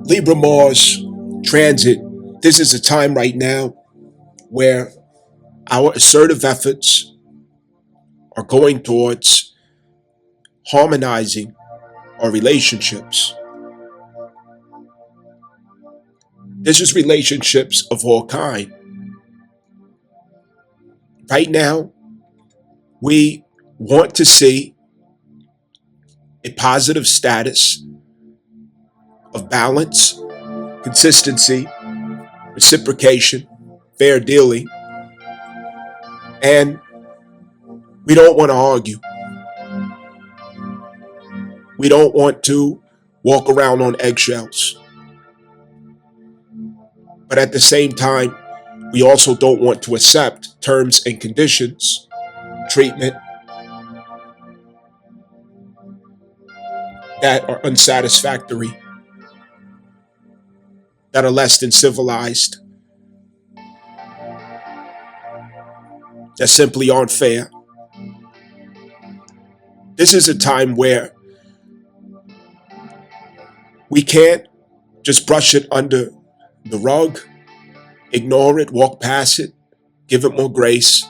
Libra Mars transit. This is a time right now where our assertive efforts are going towards harmonizing our relationships. This is relationships of all kind. Right now, we want to see a positive status of balance, consistency, reciprocation, fair dealing, and we don't want to argue. We don't want to walk around on eggshells. But at the same time, we also don't want to accept terms and conditions, treatment that are unsatisfactory, that are less than civilized, that simply aren't fair. This is a time where we can't just brush it under the rug, ignore it, walk past it, give it more grace.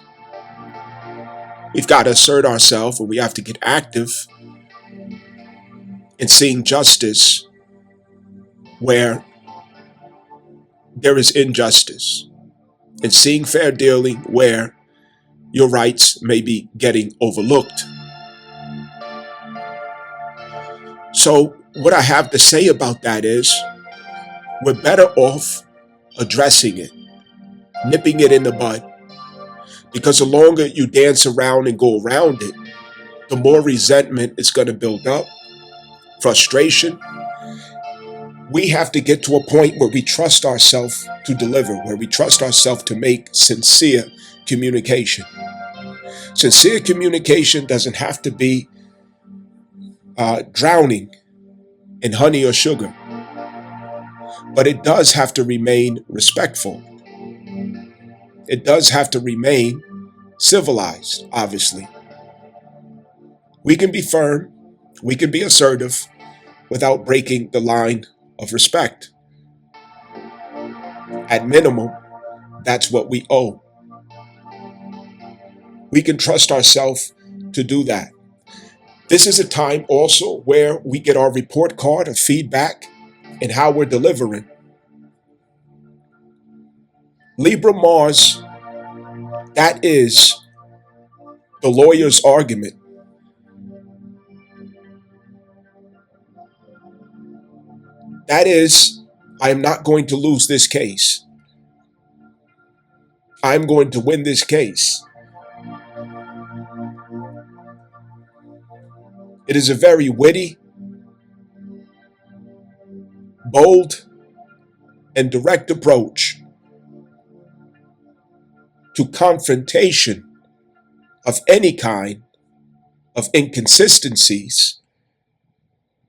We've got to assert ourselves, and we have to get active in seeing justice where there is injustice, and seeing fair dealing where your rights may be getting overlooked. So what I have to say about that is we're better off addressing it, nipping it in the bud, because the longer you dance around and go around it, the more resentment is going to build up, frustration. We have to get to a point where we trust ourselves to deliver, where we trust ourselves to make sincere communication. Sincere communication doesn't have to be drowning in honey or sugar, but it does have to remain respectful. It does have to remain civilized, obviously. We can be firm, we can be assertive without breaking the line of respect. At minimum, that's what we owe. We can trust ourselves to do that. This is a time also where we get our report card of feedback and how we're delivering. Libra Mars, that is the lawyer's argument. That is, I am not going to lose this case. I'm going to win this case. It is a very witty, bold, and direct approach to confrontation of any kind of inconsistencies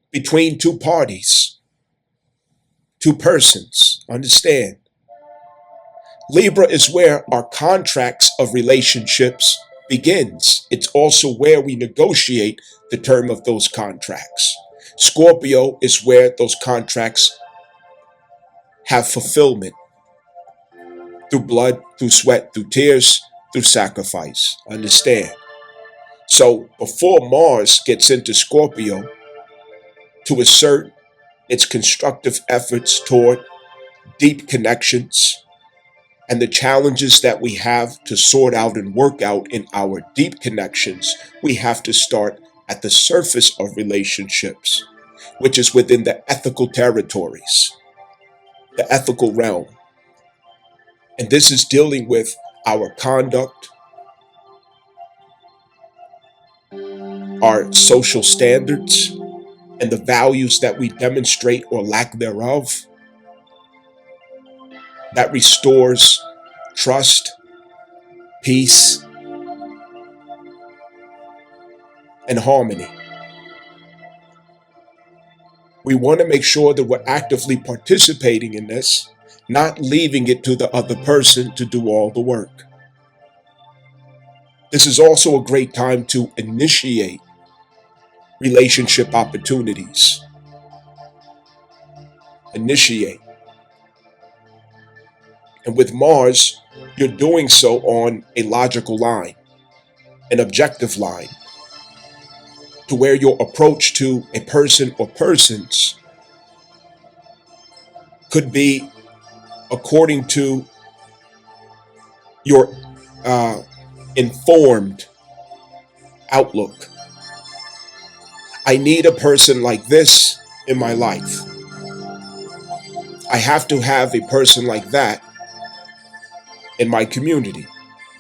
between two parties, two persons. Understand? Libra is where our contracts of relationships begins. It's also where we negotiate the term of those contracts. Scorpio is where those contracts have fulfillment through blood, through sweat, through tears, through sacrifice. Understand? So before Mars gets into Scorpio to assert its constructive efforts toward deep connections and the challenges that we have to sort out and work out in our deep connections, we have to start at the surface of relationships, which is within the ethical territories, the ethical realm. And this is dealing with our conduct, our social standards, and the values that we demonstrate or lack thereof. That restores trust, peace, and harmony. We want to make sure that we're actively participating in this, not leaving it to the other person to do all the work. This is also a great time to initiate relationship opportunities. initiate. And with Mars, you're doing so on a logical line, an objective line, to where your approach to a person or persons could be according to your informed outlook. I need a person like this in my life. I have to have a person like that in my community.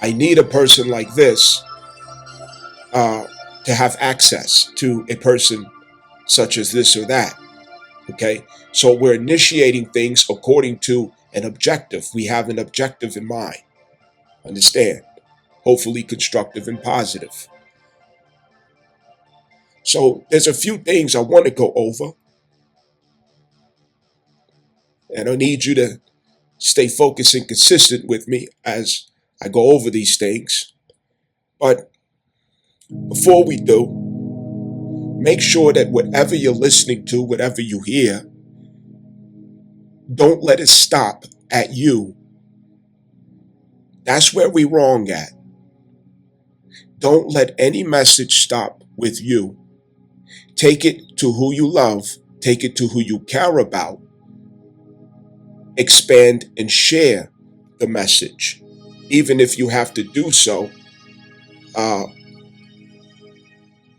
I need a person like this to have access to a person such as this or that. Okay? So we're initiating things according to an objective. We have an objective in mind. Understand? Hopefully constructive and positive. So there's a few things I want to go over. And I need you to stay focused and consistent with me as I go over these things. But before we do, make sure that whatever you're listening to, whatever you hear, don't let it stop at you. That's where we're wrong at. Don't let any message stop with you. Take it to who you love. Take it to who you care about. Expand and share the message, even if you have to do so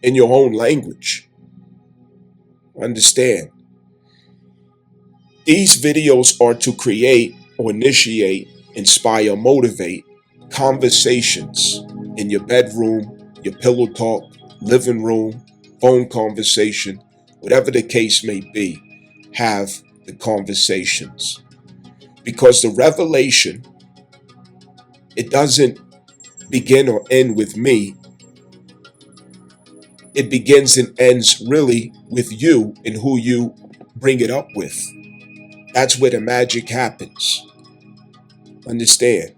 in your own language. Understand? These videos are to create or initiate, inspire, motivate conversations in your bedroom, your pillow talk, living room, phone conversation, whatever the case may be. Have the conversations. Because the revelation, it doesn't begin or end with me. It begins and ends really with you and who you bring it up with. That's where the magic happens. Understand?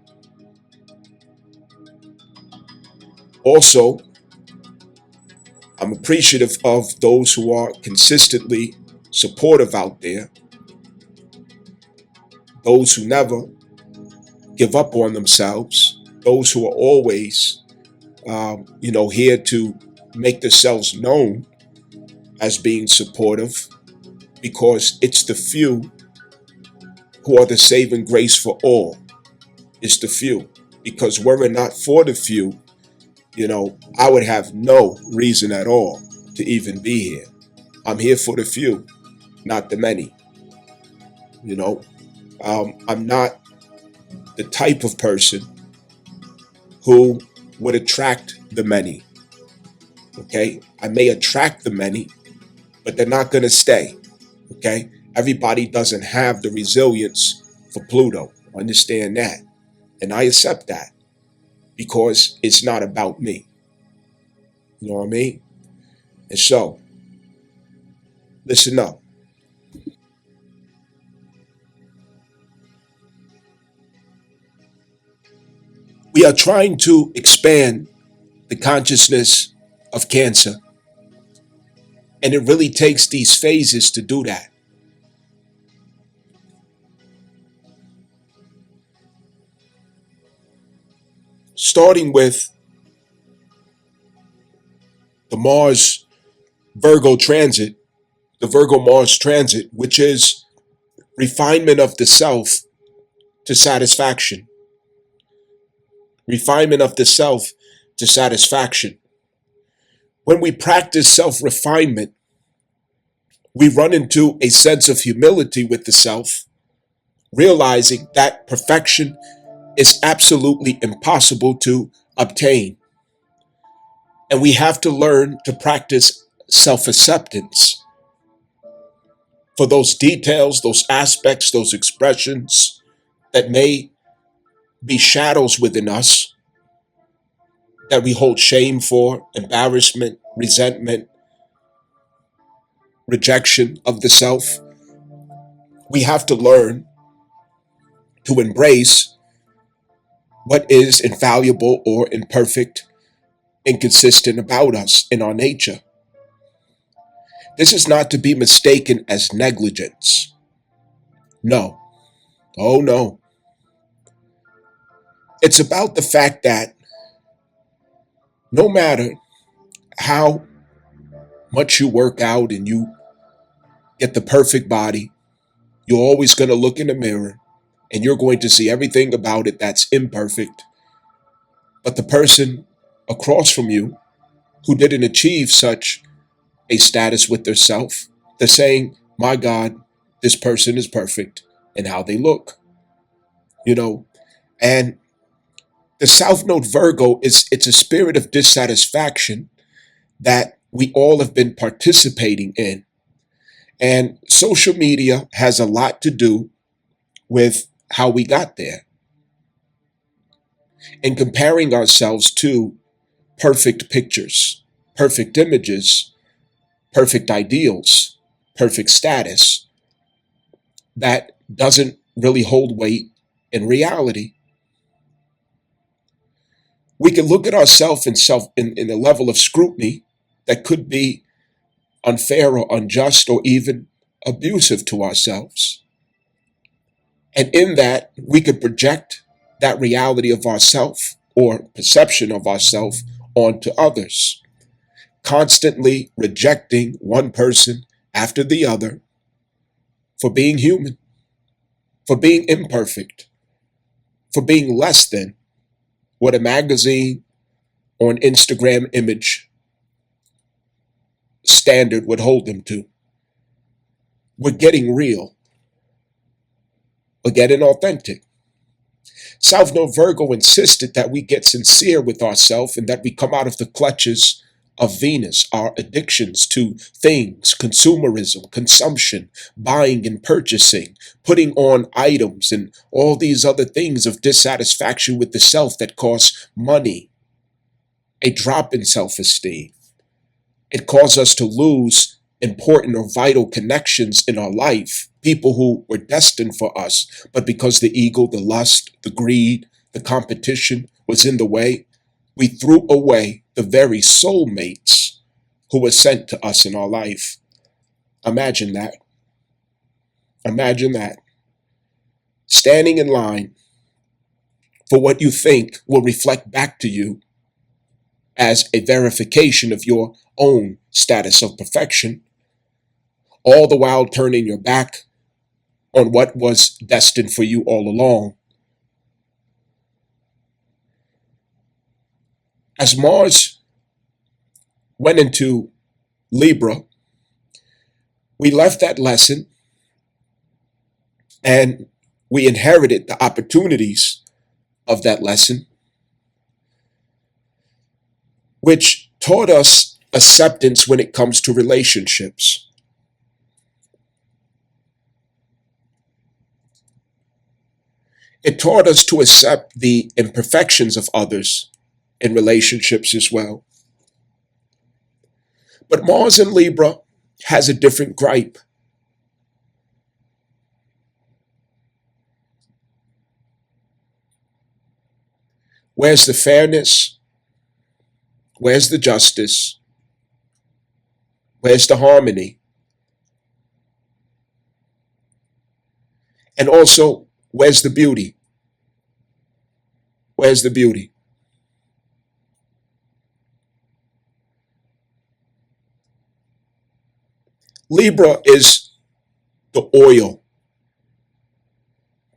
Also, I'm appreciative of those who are consistently supportive out there. Those who never give up on themselves. Those who are always, here to make themselves known as being supportive, because it's the few who are the saving grace for all. It's the few. Because were it not for the few, I would have no reason at all to even be here. I'm here for the few, not the many. I'm not the type of person who would attract the many. Okay? I may attract the many, but they're not going to stay. Okay? Everybody doesn't have the resilience for Pluto. Understand that. And I accept that because it's not about me. You know what I mean? And so, listen up. We are trying to expand the consciousness of Cancer. And it really takes these phases to do that. Starting with the Mars Virgo transit, the Virgo Mars transit, which is refinement of the self to satisfaction. Refinement of the self to satisfaction. When we practice self-refinement, we run into a sense of humility with the self, realizing that perfection is absolutely impossible to obtain. And we have to learn to practice self-acceptance for those details, those aspects, those expressions that may be shadows within us that we hold shame for, embarrassment, resentment, rejection of the self. We have to learn to embrace what is infallible or imperfect, inconsistent about us in our nature. This is not to be mistaken as negligence. No. Oh, no. It's about the fact that no matter how much you work out and you get the perfect body, you're always going to look in the mirror and you're going to see everything about it that's imperfect. But the person across from you who didn't achieve such a status with their self, they're saying, my God, this person is perfect in how they look, you know. And the South Node Virgo it's a spirit of dissatisfaction that we all have been participating in. And social media has a lot to do with how we got there and comparing ourselves to perfect pictures, perfect images, perfect ideals, perfect status that doesn't really hold weight in reality. We can look at ourselves in a level of scrutiny that could be unfair or unjust or even abusive to ourselves. And in that, we could project that reality of ourself or perception of ourself onto others, constantly rejecting one person after the other for being human, for being imperfect, for being less than what a magazine or an Instagram image standard would hold them to. We're getting real. We're getting authentic. South Node Virgo insisted that we get sincere with ourselves and that we come out of the clutches of Venus, our addictions to things, consumerism, consumption, buying and purchasing, putting on items, and all these other things of dissatisfaction with the self that cost money, a drop in self esteem. It caused us to lose important or vital connections in our life, people who were destined for us, but because the ego, the lust, the greed, the competition was in the way, we threw away the very soulmates who were sent to us in our life. Imagine that. Imagine that. Standing in line for what you think will reflect back to you as a verification of your own status of perfection, all the while turning your back on what was destined for you all along. As Mars went into Libra, we left that lesson and we inherited the opportunities of that lesson, which taught us acceptance when it comes to relationships. It taught us to accept the imperfections of others in relationships as well. But Mars in Libra has a different gripe. Where's the fairness? Where's the justice? Where's the harmony? And also, where's the beauty? Where's the beauty? Libra is the oil,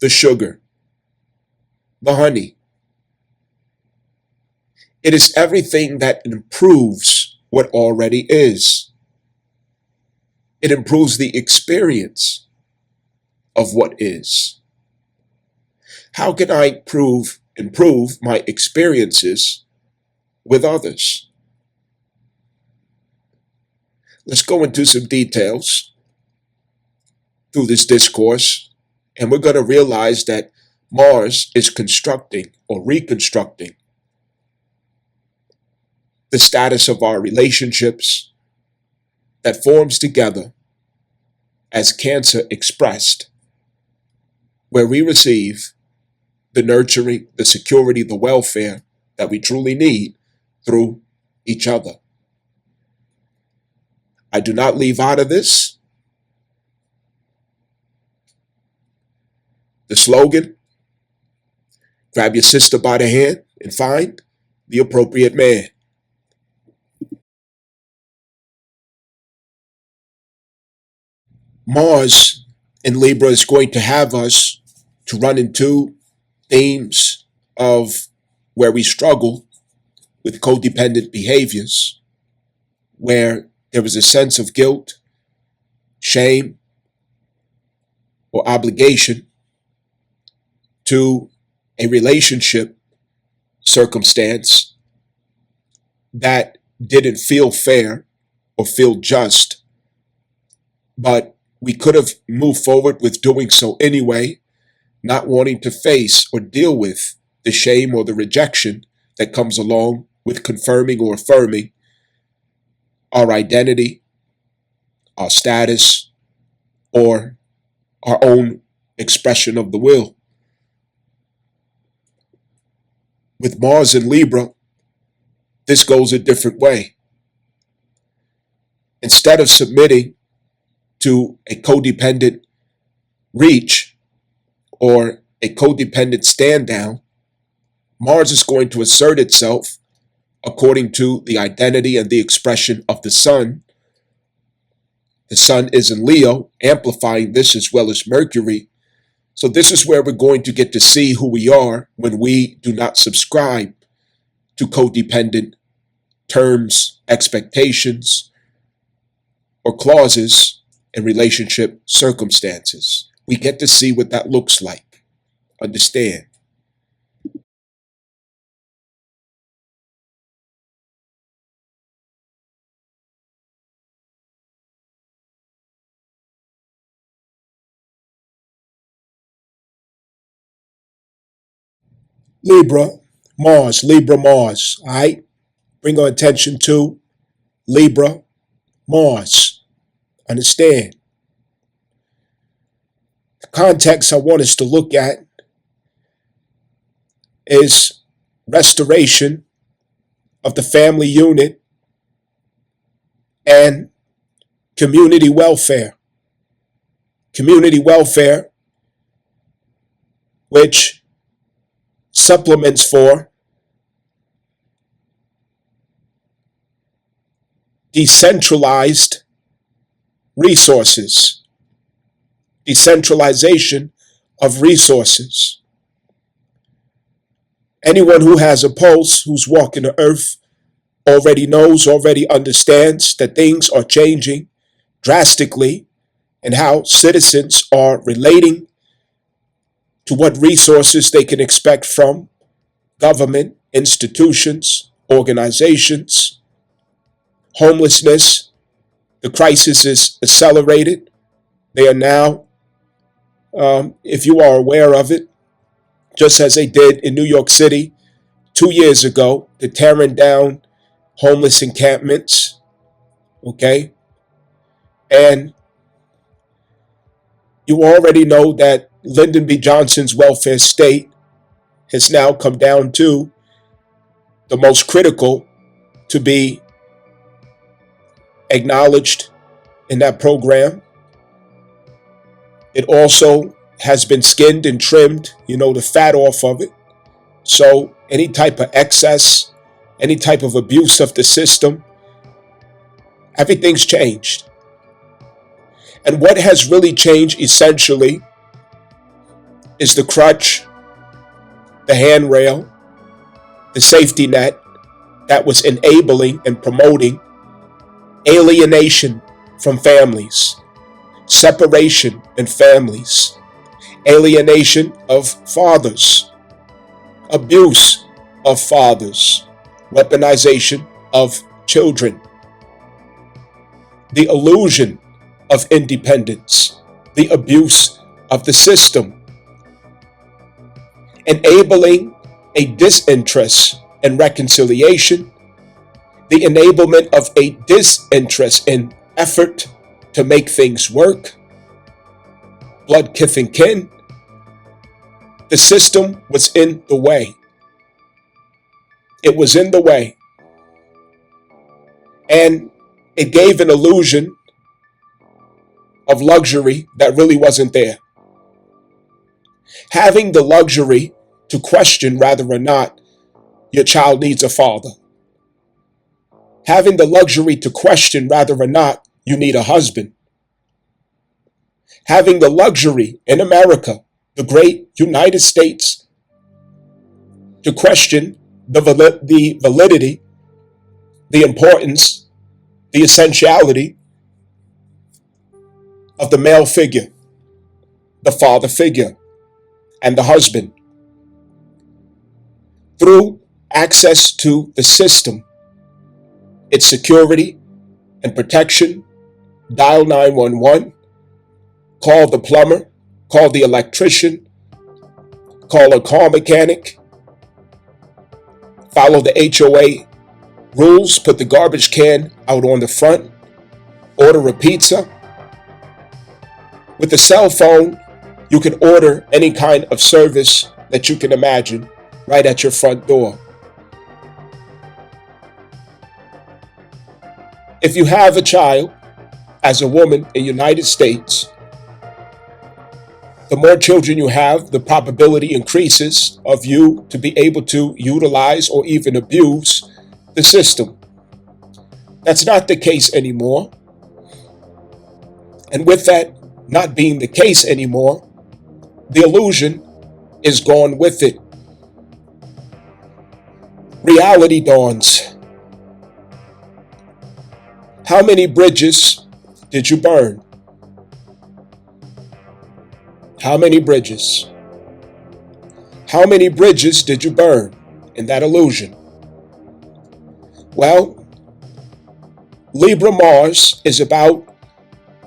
the sugar, the honey. It is everything that improves what already is. It improves the experience of what is. How can I improve my experiences with others? Let's go into some details through this discourse, and we're going to realize that Mars is constructing or reconstructing the status of our relationships that forms together as Cancer expressed, where we receive the nurturing, the security, the welfare that we truly need through each other. I do not leave out of this The slogan, grab your sister by the hand and find the appropriate man. Mars in Libra is going to have us to run into themes of where we struggle with codependent behaviors, where there is a sense of guilt, shame, or obligation to a relationship circumstance that didn't feel fair or feel just, but we could have moved forward with doing so anyway, not wanting to face or deal with the shame or the rejection that comes along with confirming or affirming our identity, our status, or our own expression of the will. With Mars in Libra, this goes a different way. Instead of submitting to a codependent reach or a codependent stand down, Mars is going to assert itself according to the identity and the expression of the sun. The sun is in Leo, amplifying this as well as Mercury. So this is where we're going to get to see who we are when we do not subscribe to codependent terms, expectations, or clauses in relationship circumstances. We get to see what that looks like. Understand? Libra, Mars, all right? Bring our attention to Libra, Mars. Understand? The context I want us to look at is restoration of the family unit and community welfare. Community welfare, which supplements for decentralized resources, decentralization of resources. Anyone who has a pulse, who's walking the earth, already knows, already understands that things are changing drastically and how citizens are relating to what resources they can expect from government, institutions, organizations. Homelessness, the crisis is accelerated. They are now, if you are aware of it, just as they did in New York City 2 years ago, they're tearing down homeless encampments, okay? And you already know that Lyndon B. Johnson's welfare state has now come down to the most critical to be acknowledged in that program. It also has been skinned and trimmed, the fat off of it. So any type of excess, any type of abuse of the system, everything's changed. And what has really changed essentially is the crutch, the handrail, the safety net that was enabling and promoting alienation from families, separation in families, alienation of fathers, abuse of fathers, weaponization of children, the illusion of independence, the abuse of the system, enabling a disinterest in reconciliation, the enablement of a disinterest in effort to make things work, blood kith and kin. The system was in the way. It was in the way. And it gave an illusion of luxury that really wasn't there. Having the luxury to question whether or not your child needs a father. Having the luxury to question whether or not you need a husband. Having the luxury in America, the great United States, to question the validity, the importance, the essentiality of the male figure, the father figure, and the husband. Through access to the system, its security and protection, dial 911, call the plumber, call the electrician, call a car mechanic, follow the HOA rules, put the garbage can out on the front, order a pizza. With a cell phone, you can order any kind of service that you can imagine right at your front door. If you have a child as a woman in the United States, the more children you have, the probability increases of you to be able to utilize or even abuse the system. That's not the case anymore. And with that not being the case anymore, the illusion is gone with it. Reality dawns. How many bridges did you burn? How many bridges? How many bridges did you burn in that illusion? Well, Libra Mars is about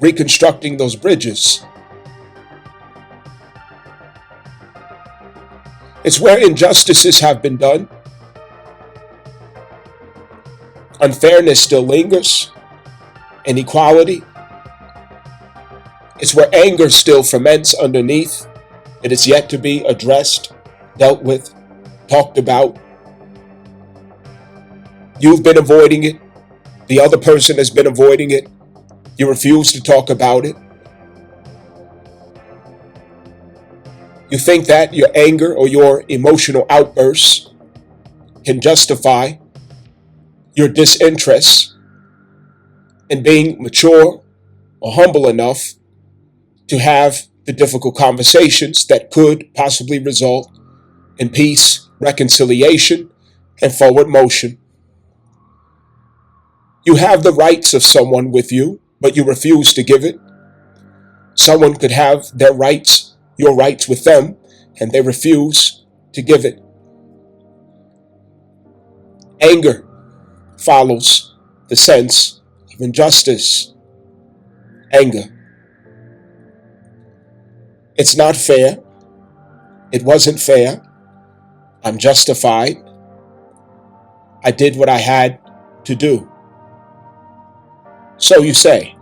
reconstructing those bridges. It's where injustices have been done. Unfairness still lingers. Inequality. It's where anger still ferments underneath. It is yet to be addressed, dealt with, talked about. You've been avoiding it. The other person has been avoiding it. You refuse to talk about it. You think that your anger or your emotional outbursts can justify your disinterest in being mature or humble enough to have the difficult conversations that could possibly result in peace, reconciliation, and forward motion. You have the rights of someone with you, but you refuse to give it. Someone could have their rights, your rights with them, and they refuse to give it. Anger follows the sense of injustice. Anger. It's not fair. It wasn't fair. I'm justified. I did what I had to do. So you say.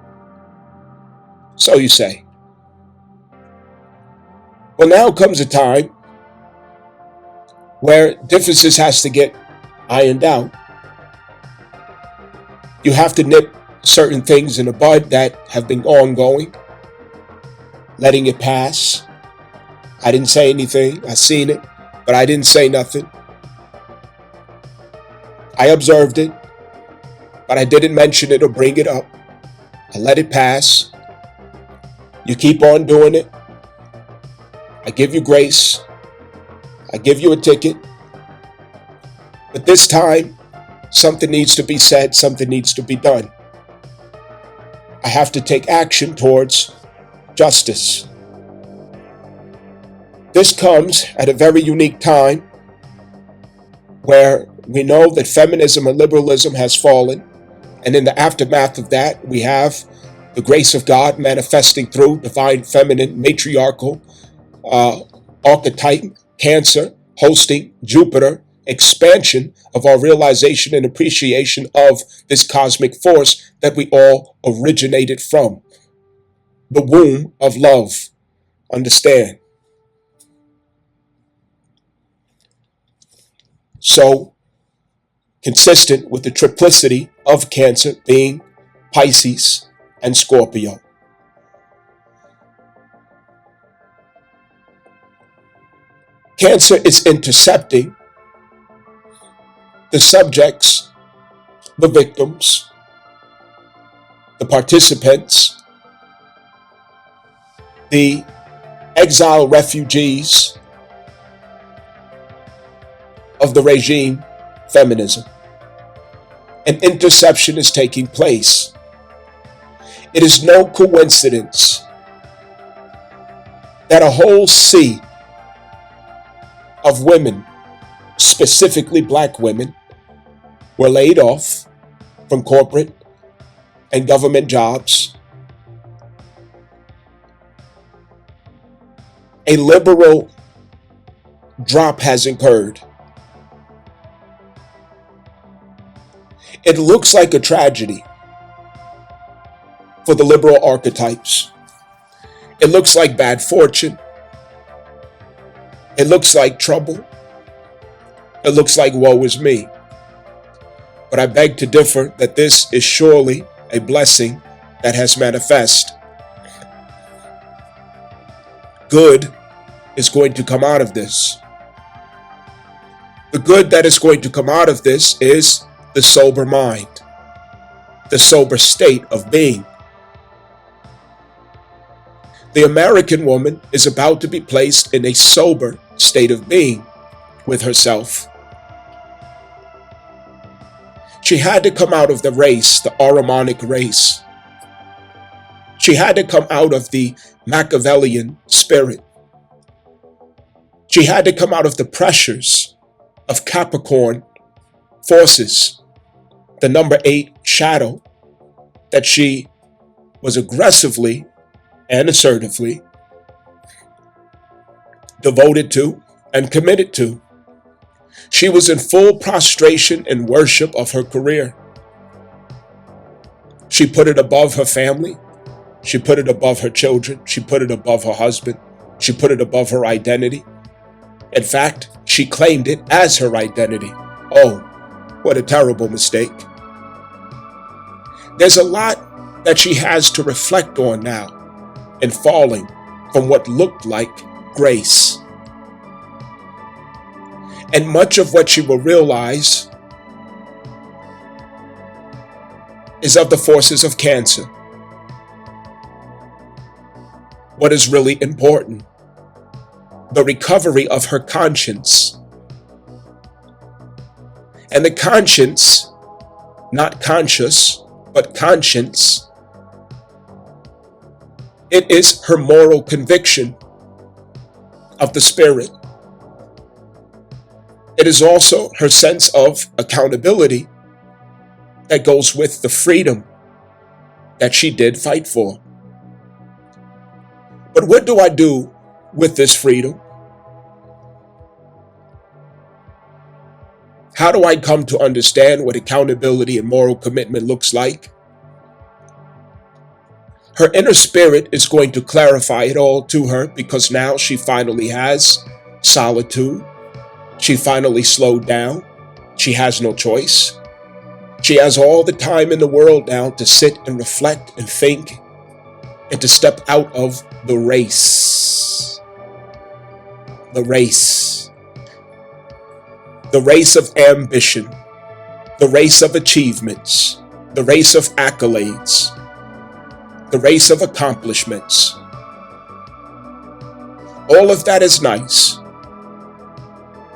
So you say. Well, now comes a time where differences has to get ironed out. You have to nip certain things in the bud that have been ongoing, letting it pass. I didn't say anything. I seen it, but I didn't say nothing. I observed it, but I didn't mention it or bring it up. I let it pass. You keep on doing it. I give you grace. I give you a ticket. But this time, something needs to be said, something needs to be done. I have to take action towards justice. This comes at a very unique time where we know that feminism and liberalism has fallen. And in the aftermath of that, we have the grace of God manifesting through divine feminine matriarchal archetype, Cancer, hosting Jupiter, expansion of our realization and appreciation of this cosmic force that we all originated from. The womb of love. Understand? So, consistent with the triplicity of Cancer being Pisces and Scorpio. Cancer is intercepting the subjects, the victims, the participants, the exile refugees of the regime feminism. An interception is taking place. It is no coincidence that a whole sea of women, specifically black women, were laid off from corporate and government jobs. A liberal drop has occurred. It looks like a tragedy for the liberal archetypes. It looks like bad fortune. It looks like trouble. It looks like woe is me. But I beg to differ that this is surely a blessing that has manifest. Good is going to come out of this. The good that is going to come out of this is the sober mind, the sober state of being. The American woman is about to be placed in a sober state of being with herself. She had to come out of the race, the Ahrimanic race. She had to come out of the Machiavellian spirit. She had to come out of the pressures of Capricorn forces, the number 8 shadow that she was aggressively and assertively devoted to and committed to. She was in full prostration and worship of her career. She put it above her family. She put it above her children. She put it above her husband. She put it above her identity. In fact, she claimed it as her identity. Oh, what a terrible mistake. There's a lot that she has to reflect on now in falling from what looked like grace. And much of what she will realize is of the forces of Cancer. What is really important? The recovery of her conscience. And the conscience, not conscious, but conscience, it is her moral conviction of the spirit. It is also her sense of accountability that goes with the freedom that she did fight for. But what do I do with this freedom? How do I come to understand what accountability and moral commitment looks like? Her inner spirit is going to clarify it all to her, because now she finally has solitude. She finally slowed down. She has no choice. She has all the time in the world now to sit and reflect and think and to step out of the race. The race. The race of ambition. The race of achievements. The race of accolades. The race of accomplishments. All of that is nice,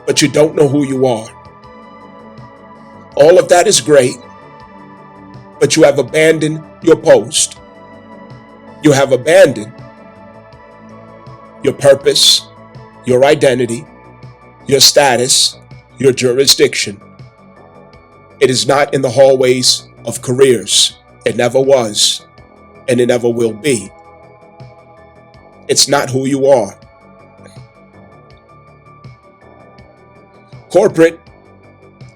but you don't know who you are. All of that is great, but you have abandoned your post. You have abandoned your purpose, your identity, your status, your jurisdiction. It is not in the hallways of careers. It never was, and it never will be. It's not who you are. Corporate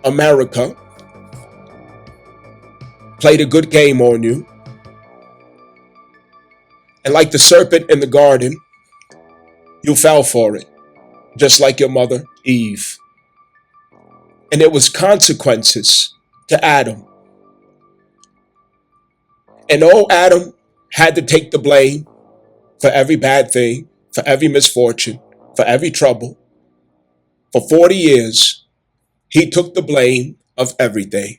America played a good game on you. And like the serpent in the garden, you fell for it, just like your mother, Eve. And there was consequences to Adam. And Adam had to take the blame for every bad thing, for every misfortune, for every trouble. For 40 years, he took the blame of everything.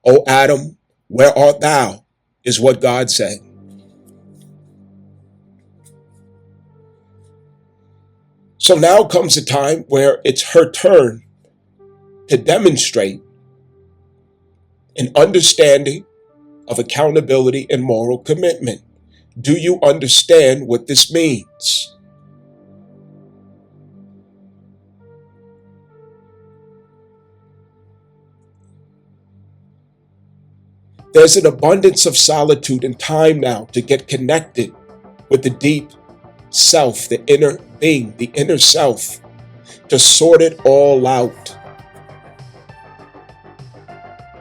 O Adam, where art thou? Is what God said. So now comes a time where it's her turn to demonstrate an understanding of accountability and moral commitment. Do you understand what this means? There's an abundance of solitude and time now to get connected with the deep self, the inner being, the inner self, to sort it all out,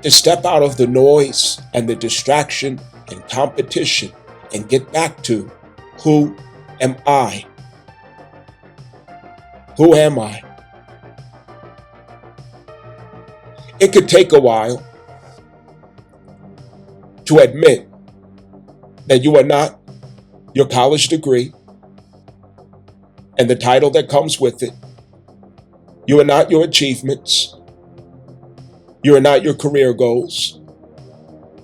to step out of the noise and the distraction and competition and get back to who am I? Who am I? It could take a while to admit that you are not your college degree and the title that comes with it. You are not your achievements. You are not your career goals.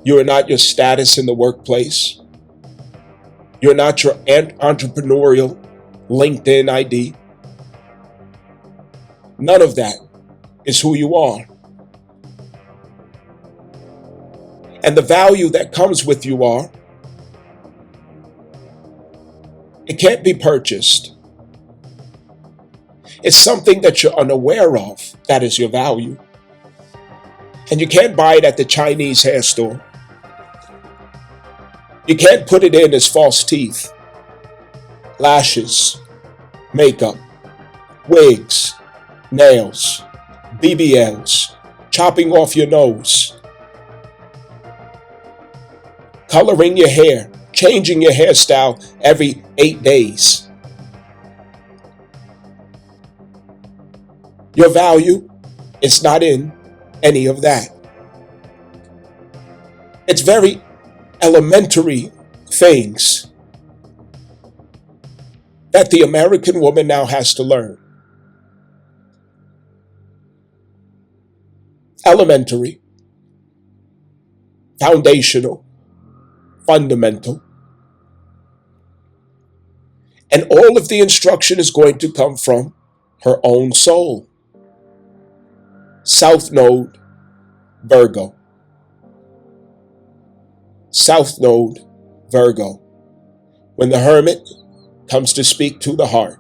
You are not your status in the workplace. You're not your entrepreneurial LinkedIn ID. None of that is who you are. And the value that comes with you are, it can't be purchased. It's something that you're unaware of. That is your value. And you can't buy it at the Chinese hair store. You can't put it in as false teeth, lashes, makeup, wigs, nails, BBLs, chopping off your nose, coloring your hair, changing your hairstyle every 8 days. Your value is not in any of that. It's very elementary things that the American woman now has to learn. Elementary, foundational, fundamental. And all of the instruction is going to come from her own soul. South Node, Virgo. South Node, Virgo. When the hermit comes to speak to the heart.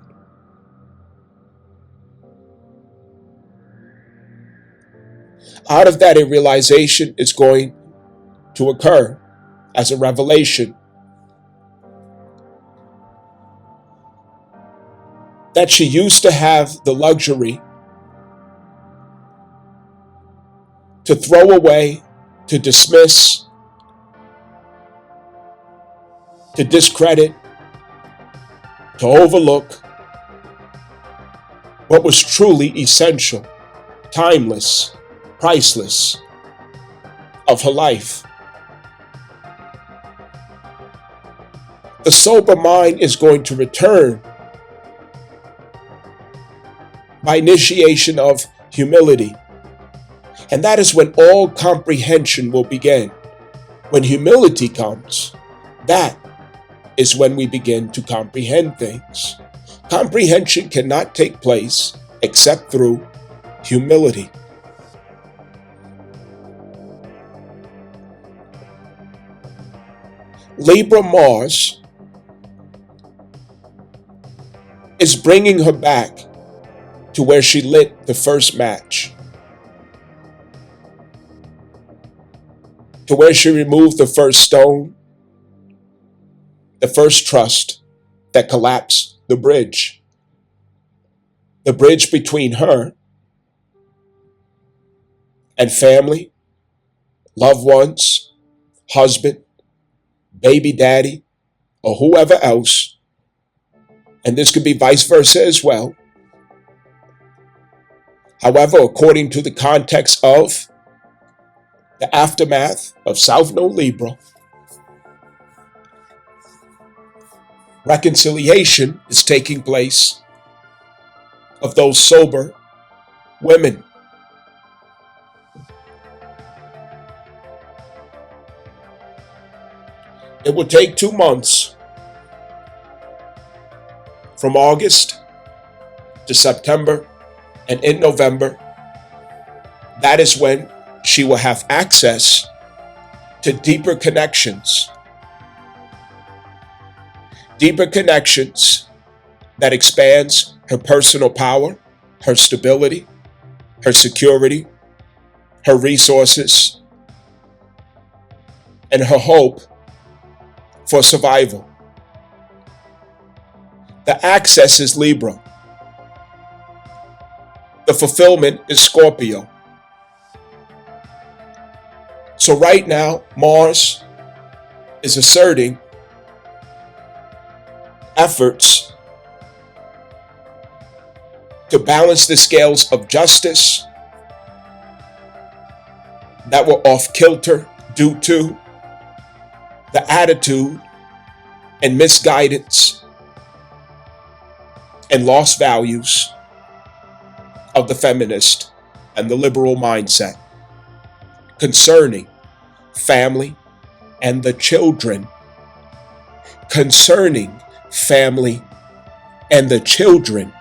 Out of that, a realization is going to occur as a revelation that she used to have the luxury to throw away, to dismiss, to discredit, to overlook what was truly essential, timeless, priceless of her life. The sober mind is going to return by initiation of humility. And that is when all comprehension will begin. When humility comes, that is when we begin to comprehend things. Comprehension cannot take place except through humility. Libra Mars is bringing her back to where she lit the first match, to where she removed the first stone, the first trust that collapsed the bridge between her and family, loved ones, husband, baby daddy, or whoever else, and this could be vice versa as well. However, according to the context of the aftermath of South Node Libra, reconciliation is taking place of those sober women. It will take 2 months from August to September, and in November, that is when she will have access to deeper connections that expands her personal power, her stability, her security, her resources, and her hope for survival. The access is Libra. The fulfillment is Scorpio. So right now, Mars is asserting efforts to balance the scales of justice that were off kilter due to the attitude and misguidance and lost values of the feminist and the liberal mindset concerning family and the children. Concerning family and the children.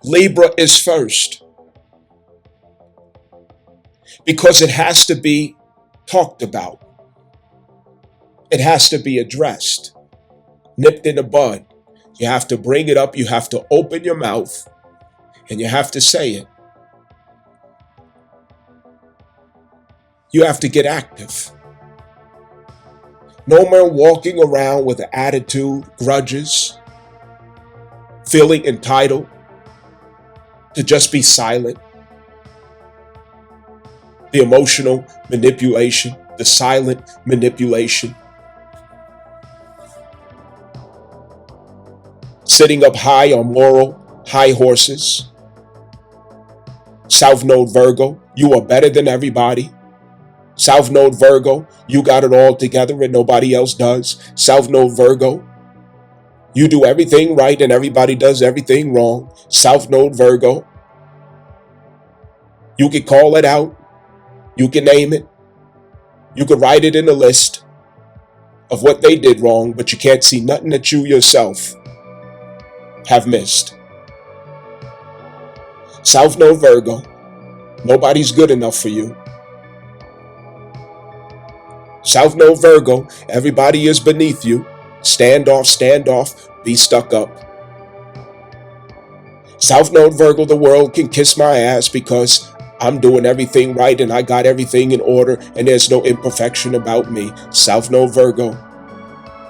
Libra is first because it has to be talked about. It has to be addressed, nipped in the bud. You have to bring it up. You have to open your mouth and you have to say it. You have to get active. No more walking around with an attitude, grudges, feeling entitled to just be silent. The emotional manipulation, the silent manipulation. Sitting up high on moral high horses. South Node Virgo, you are better than everybody. South Node Virgo, you got it all together and nobody else does. South Node Virgo, you do everything right and everybody does everything wrong. South Node Virgo, you can call it out. You can name it. You can write it in a list of what they did wrong, but you can't see nothing that you yourself have missed. South Node Virgo, nobody's good enough for you. South Node Virgo, everybody is beneath you. Stand off, be stuck up. South Node Virgo, the world can kiss my ass because I'm doing everything right and I got everything in order and there's no imperfection about me. South Node Virgo,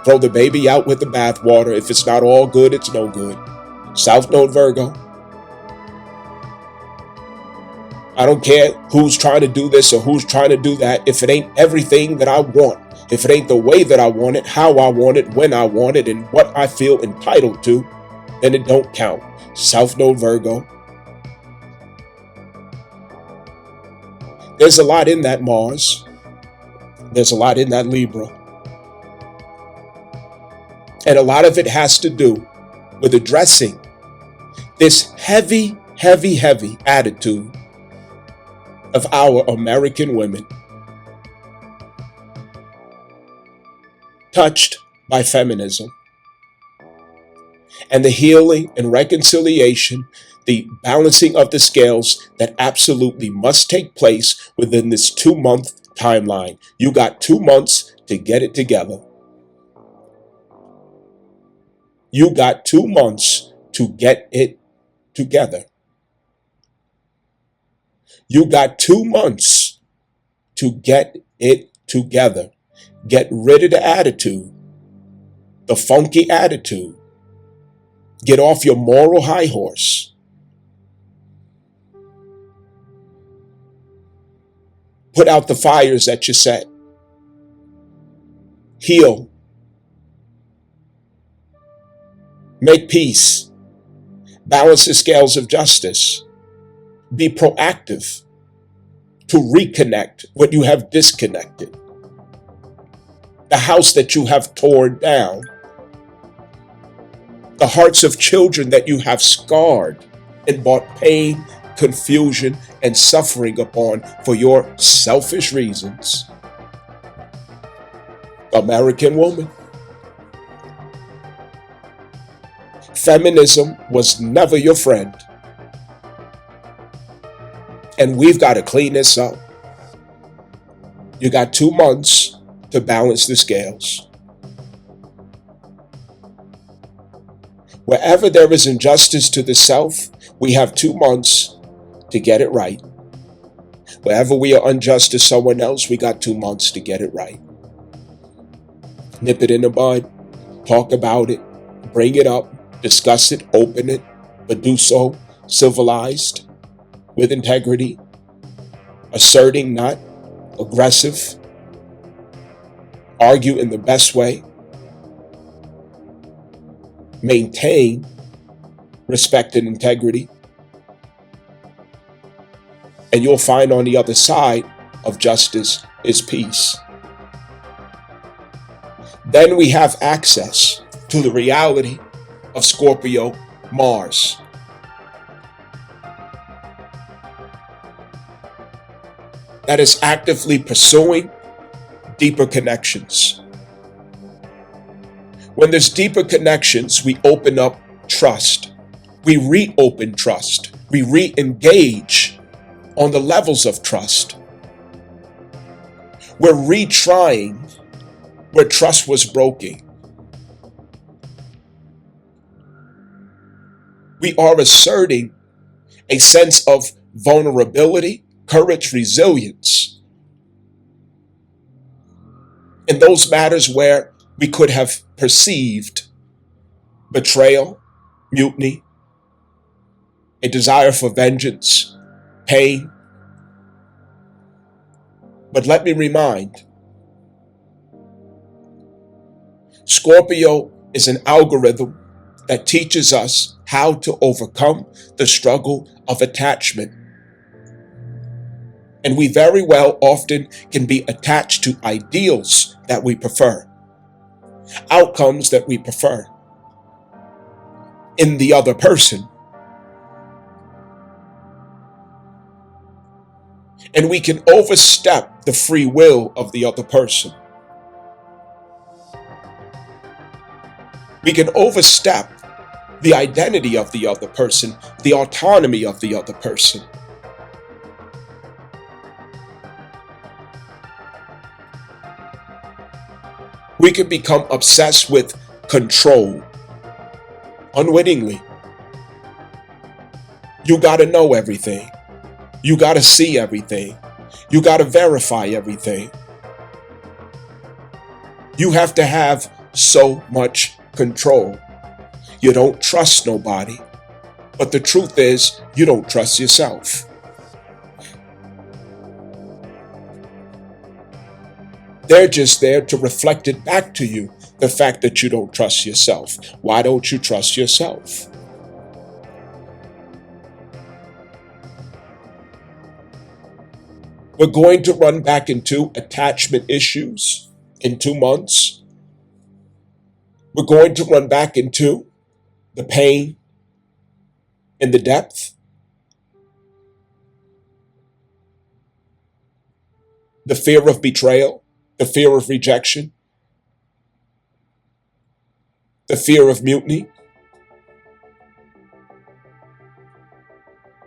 throw the baby out with the bathwater. If it's not all good, it's no good. South Node Virgo, I don't care who's trying to do this or who's trying to do that. If it ain't everything that I want, if it ain't the way that I want it, how I want it, when I want it, and what I feel entitled to, then it don't count. South Node Virgo. There's a lot in that Mars. There's a lot in that Libra. And a lot of it has to do with addressing this heavy attitude of our American women, touched by feminism, and the healing and reconciliation, the balancing of the scales that absolutely must take place within this 2-month timeline. You got 2 months to get it together. You got 2 months to get it together. You got 2 months to get it together. Get rid of the attitude, the funky attitude. Get off your moral high horse. Put out the fires that you set. Heal. Make peace. Balance the scales of justice. Be proactive to reconnect what you have disconnected. the house that you have torn down, the hearts of children that you have scarred and brought pain, confusion, and suffering upon for your selfish reasons. American woman. Feminism was never your friend. And we've got to clean this up. You got 2 months to balance the scales. Wherever there is injustice to the self, we have 2 months to get it right. Wherever we are unjust to someone else, we got 2 months to get it right. Nip it in the bud, talk about it, bring it up, discuss it, open it, but do so civilized, with integrity, asserting, not aggressive, argue in the best way, maintain respect and integrity, and you'll find on the other side of justice is peace. Then we have access to the reality of Scorpio Mars. That is actively pursuing deeper connections. When there's deeper connections, we open up trust. We reopen trust. We re-engage on the levels of trust. We're retrying where trust was broken. We are asserting a sense of vulnerability, courage, resilience in those matters where we could have perceived betrayal, mutiny, a desire for vengeance, pain. But let me remind, Scorpio is an algorithm that teaches us how to overcome the struggle of attachment. And we very well often can be attached to ideals that we prefer, outcomes that we prefer in the other person. And we can overstep the free will of the other person. We can overstep the identity of the other person, the autonomy of the other person. We can become obsessed with control unwittingly. You got to know everything. You got to see everything. You got to verify everything. You have to have so much control. You don't trust nobody. But the truth is, you don't trust yourself. They're just there to reflect it back to you, the fact that you don't trust yourself. Why don't you trust yourself? We're going to run back into attachment issues in 2 months. We're going to run back into the pain and the depth, the fear of betrayal, the fear of rejection, the fear of mutiny.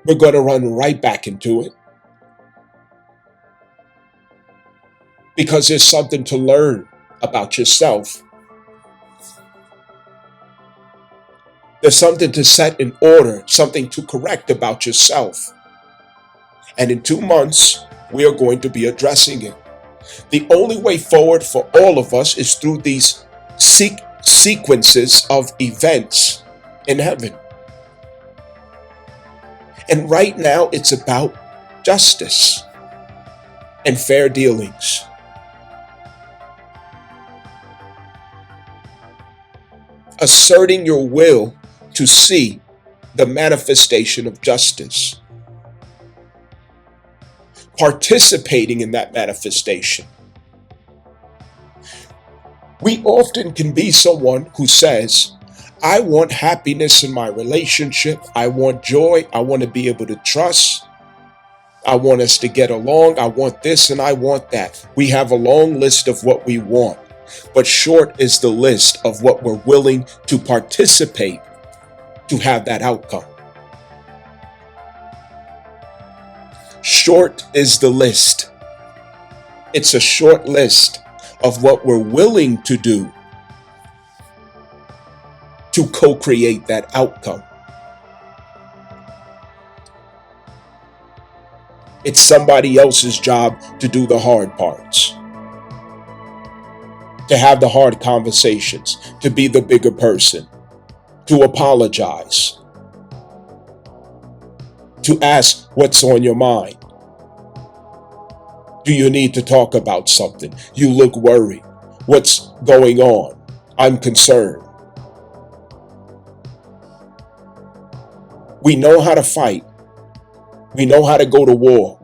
We're going to run right back into it because there's something to learn about yourself. There's something to set in order, something to correct about yourself. And in 2 months, we are going to be addressing it. The only way forward for all of us is through these sequences of events in heaven. And right now, it's about justice and fair dealings. Asserting your will to see the manifestation of justice. Participating in that manifestation. We often can be someone who says, I want happiness in my relationship. I want joy. I want to be able to trust. I want us to get along. I want this and I want that. We have a long list of what we want, but short is the list of what we're willing to participate to have that outcome. Short is the list. It's a short list of what we're willing to do to co-create that outcome. It's somebody else's job to do the hard parts, to have the hard conversations, to be the bigger person, to apologize, to ask what's on your mind. Do you need to talk about something? You look worried. What's going on? I'm concerned. We know how to fight. We know how to go to war.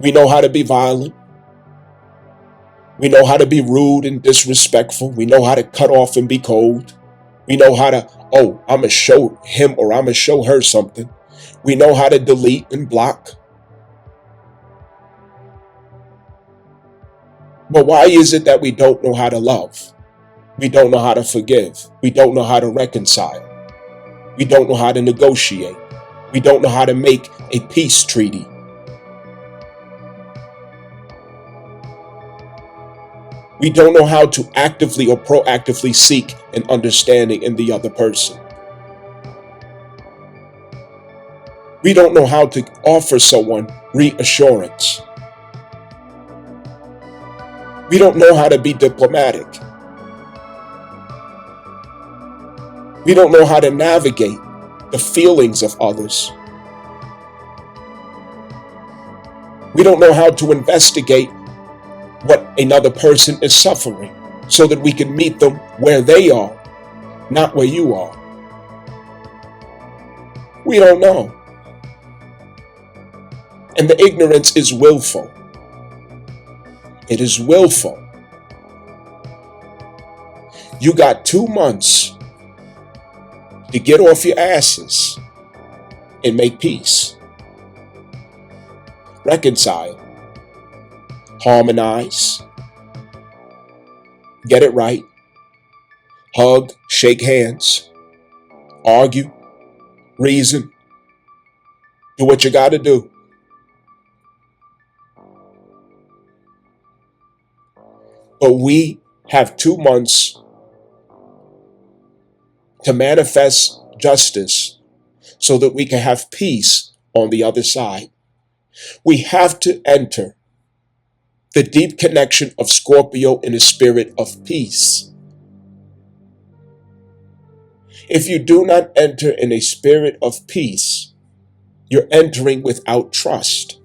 We know how to be violent. We know how to be rude and disrespectful. We know how to cut off and be cold. We know how to, I'm going to show him or I'm going to show her something. We know how to delete and block. But why is it that we don't know how to love? We don't know how to forgive. We don't know how to reconcile. We don't know how to negotiate. We don't know how to make a peace treaty. We don't know how to actively or proactively seek an understanding in the other person. We don't know how to offer someone reassurance. We don't know how to be diplomatic. We don't know how to navigate the feelings of others. We don't know how to investigate what another person is suffering so that we can meet them where they are, not where you are. We don't know. And the ignorance is willful. It is willful. You got 2 months to get off your asses and make peace. Reconcile. Harmonize. Get it right. Hug, shake hands, argue, reason. Do what you got to do. But we have 2 months to manifest justice so that we can have peace on the other side. We have to enter the deep connection of Scorpio in a spirit of peace. If you do not enter in a spirit of peace, you're entering without trust.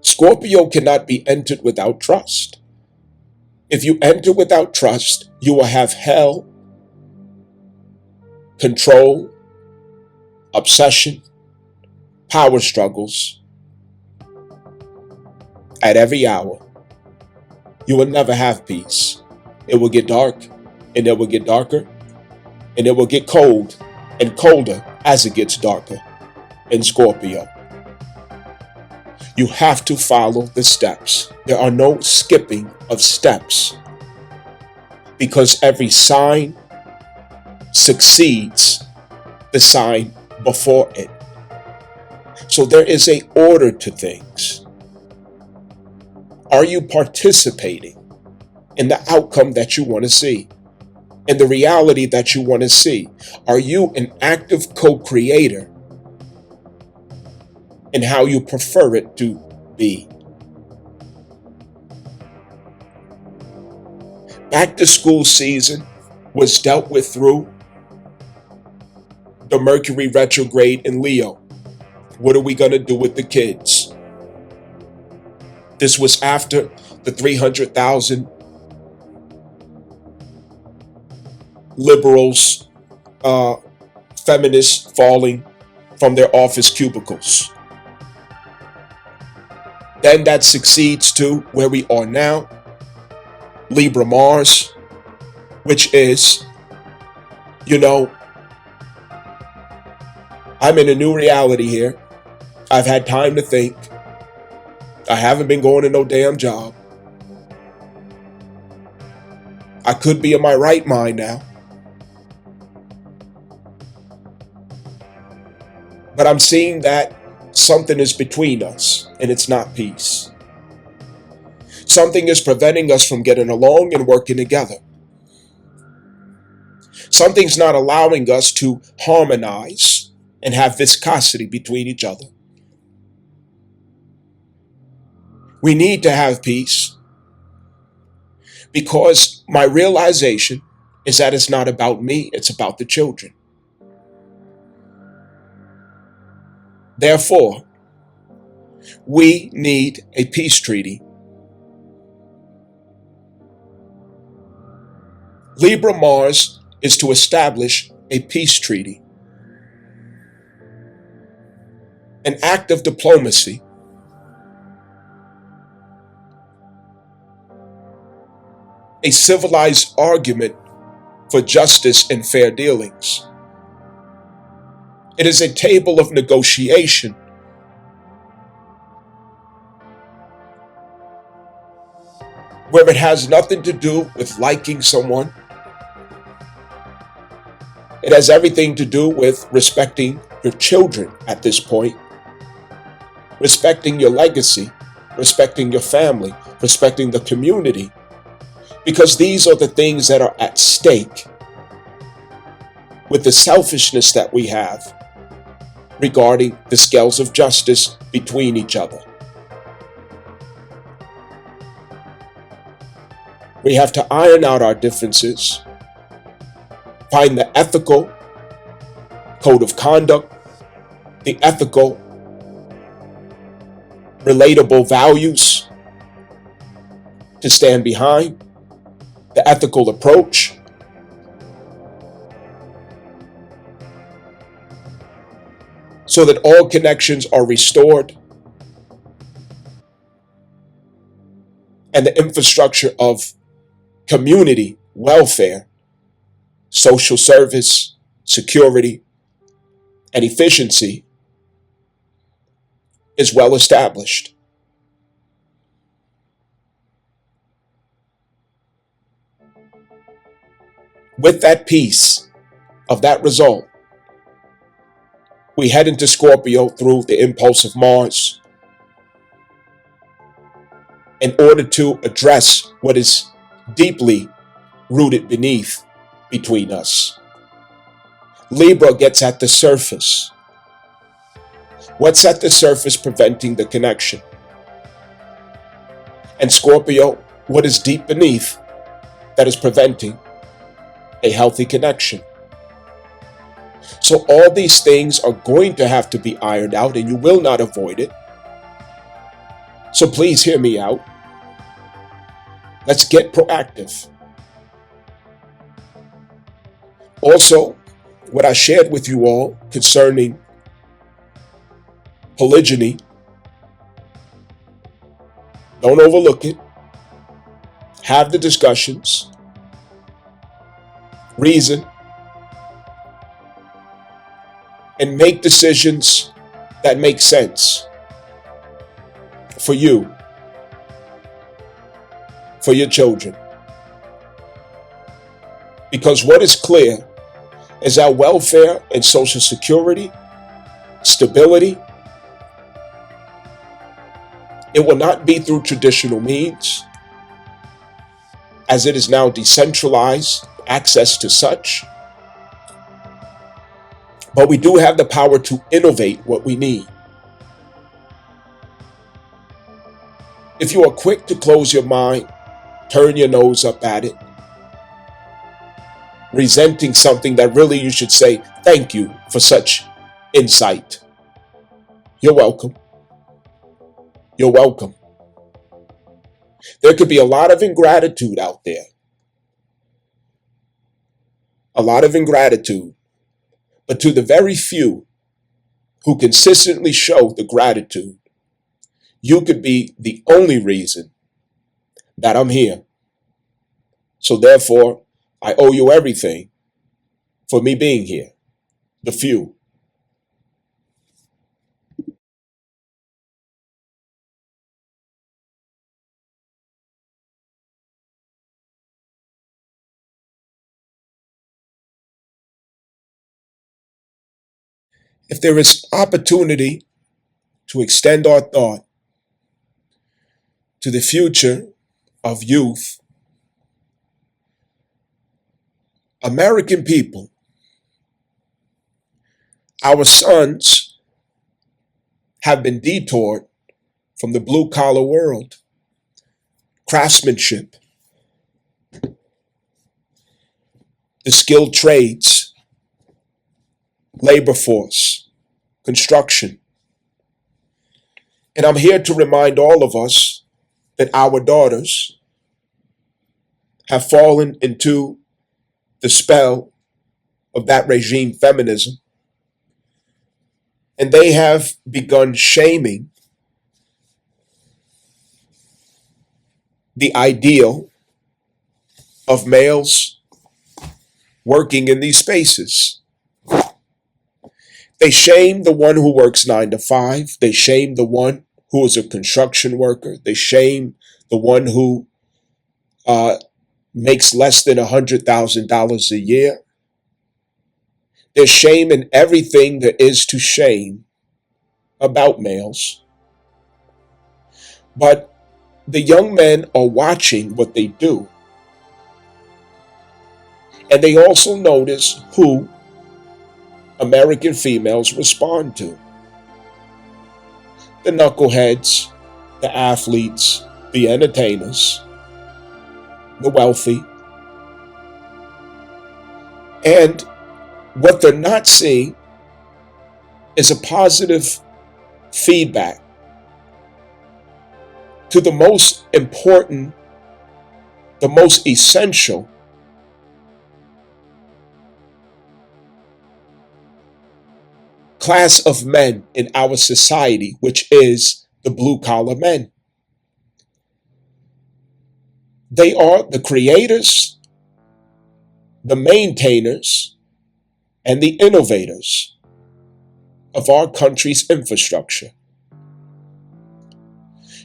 Scorpio cannot be entered without trust. If you enter without trust, you will have hell, control, obsession, power struggles at every hour. You will never have peace. It will get dark, and it will get darker, and it will get cold and colder as it gets darker in Scorpio. You have to follow the steps. There are no skipping of steps because every sign succeeds the sign before it. So there is an order to things. Are you participating in the outcome that you want to see, in the reality that you want to see? Are you an active co-creator in how you prefer it to be? Back to school season was dealt with through the Mercury retrograde in Leo. What are we going to do with the kids? This was after the 300,000 liberals, feminists falling from their office cubicles. Then that succeeds to where we are now, Libra Mars, which is, you know, I'm in a new reality here. I've had time to think. I haven't been going to no damn job. I could be in my right mind now. But I'm seeing that something is between us, and it's not peace. Something is preventing us from getting along and working together. Something's not allowing us to harmonize and have viscosity between each other. We need to have peace because my realization is that it's not about me, it's about the children. Therefore, we need a peace treaty. Libra Mars is to establish a peace treaty, an act of diplomacy, a civilized argument for justice and fair dealings. It is a table of negotiation. Where it has nothing to do with liking someone. It has everything to do with respecting your children at this point, respecting your legacy, respecting your family, respecting the community, because these are the things that are at stake with the selfishness that we have regarding the scales of justice between each other. We have to iron out our differences, find the ethical code of conduct, the ethical, relatable values to stand behind, the ethical approach. So that all connections are restored and the infrastructure of community welfare, social service, security, and efficiency is well established. With that peace of that result, we head into Scorpio through the impulse of Mars in order to address what is deeply rooted beneath between us. Libra gets at the surface. What's at the surface preventing the connection? And Scorpio, what is deep beneath that is preventing a healthy connection? So all these things are going to have to be ironed out, and you will not avoid it. So please hear me out. Let's get proactive. Also, what I shared with you all concerning polygyny, don't overlook it. Have the discussions. Reason. And make decisions that make sense for you, for your children. Because what is clear is that welfare and social security, stability, it will not be through traditional means, as it is now decentralized access to such. But we do have the power to innovate what we need. If you are quick to close your mind, turn your nose up at it, resenting something that really you should say, thank you for such insight. You're welcome. You're welcome. There could be a lot of ingratitude out there. A lot of ingratitude. But to the very few who consistently show the gratitude, You could be the only reason that I'm here. So therefore, I owe you everything for me being here. The few. If there is opportunity to extend our thought to the future of youth, American people, our sons have been detoured from the blue collar world, craftsmanship, the skilled trades, labor force, construction. And I'm here to remind all of us that our daughters have fallen into the spell of that regime feminism, and they have begun shaming the ideal of males working in these spaces. They shame the one who works 9 to 5. They shame the one who is a construction worker. They shame the one who makes less than $100,000 a year. There's shame in everything there is to shame about males. But the young men are watching what they do. And they also notice who American females respond to. The knuckleheads, the athletes, the entertainers, the wealthy. And what they're not seeing is a positive feedback to the most important, the most essential class of men in our society, which is the blue collar men. They are the creators, the maintainers, and the innovators of our country's infrastructure.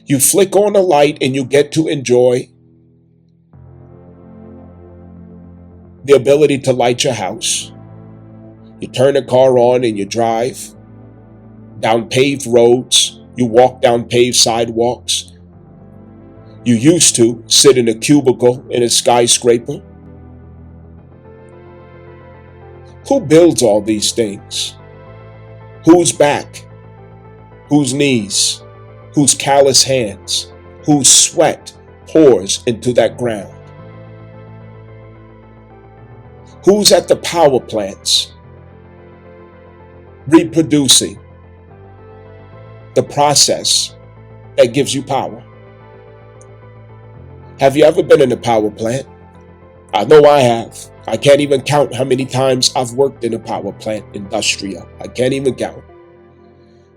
You flick on a light and you get to enjoy the ability to light your house. You turn a car on and you drive down paved roads. You walk down paved sidewalks. You used to sit in a cubicle in a skyscraper. Who builds all these things? Whose back? Whose knees? Whose callous hands? Whose sweat pours into that ground? Who's at the power plants reproducing the process that gives you power? Have you ever been in a power plant? I know I have. I can't even count how many times I've worked in a power plant industrial. I can't even count.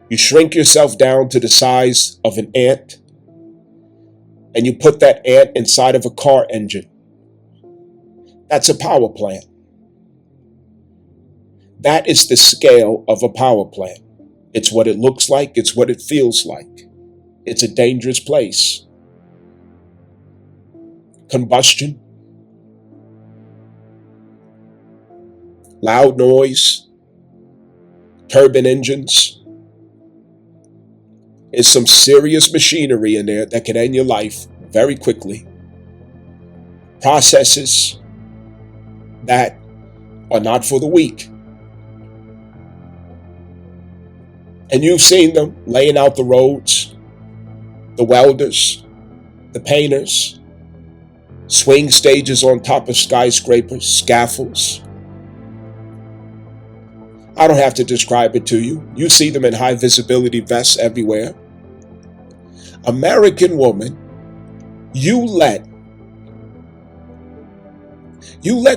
You shrink yourself down to the size of an ant, and you put that ant inside of a car engine. That's a power plant. That is the scale of a power plant. It's what it looks like. It's what it feels like. It's a dangerous place. Combustion, loud noise, turbine engines. There's some serious machinery in there that can end your life very quickly. Processes that are not for the weak. And you've seen them laying out the roads, the welders, the painters, swing stages on top of skyscrapers, scaffolds. I don't have to describe it to you. You see them in high visibility vests everywhere. American woman, you let